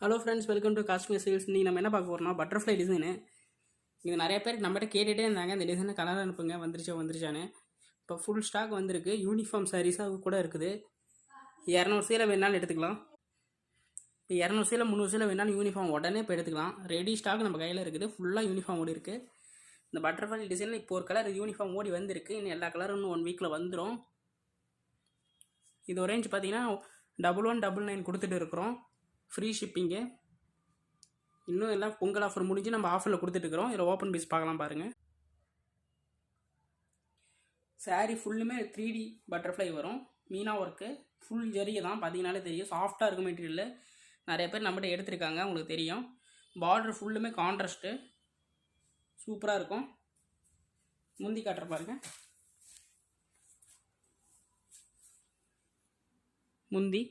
Hello friends, welcome to Kashmir silks. இன்றைக்கி நம்ம என்ன பார்க்க போகிறோம்னா பட்டர்ஃப்ளை டிசைனு. இது நிறைய பேர் நம்மகிட்ட கேட்டுகிட்டே இருந்தாங்க, இந்த டிசைனை கலர் அனுப்புங்க வந்துருச்சான்னு. இப்போ ஃபுல் ஸ்டாக் வந்திருக்கு. யூனிஃபார்ம் சாரீஸாக கூட இருக்குது. 200 சீலை வேணாலும் எடுத்துக்கலாம். இப்போ 200 சீலை 300 சீலை வேணாலும் யூனிஃபார்ம் உடனே இப்போ எடுத்துக்கலாம். ரெடி ஸ்டாக் நம்ம கையில் இருக்குது. ஃபுல்லாக யூனிஃபார்ம் ஓடி இருக்குது. இந்த பட்டர்ஃப்ளை டிசைனில் இப்போ ஒரு கலர் யூனிஃபார்ம் ஓடி வந்திருக்கு. இன்னும் எல்லா கலரும் இன்னும் 1 வீக்கில் வந்துடும். இது ஒரு ரேஞ்ச் பார்த்தீங்கன்னா 1199 கொடுத்துட்டு இருக்கிறோம். Free shipping. இன்னும் எல்லாம் பொங்கல் ஆஃபர் முடிஞ்சு நம்ம ஆஃபரில் கொடுத்துட்டுருக்குறோம். இதில் ஓப்பன் பீஸ் பார்க்கலாம் பாருங்கள். சாரீ ஃபுல்லுமே 3D பட்டர்ஃப்ளை வரும். மீனா ஒர்க்கு ஃபுல் ஜரிகை தான். பார்த்தீங்கனாலே தெரியும், சாஃப்டாக இருக்கும் மெட்டீரியல். நிறைய பேர் நம்மகிட்ட எடுத்திருக்காங்க, உங்களுக்கு தெரியும். பார்டர் ஃபுல்லுமே கான்ட்ராஸ்ட்டு சூப்பராக இருக்கும். முந்தி காட்டுற பாருங்க. முந்தி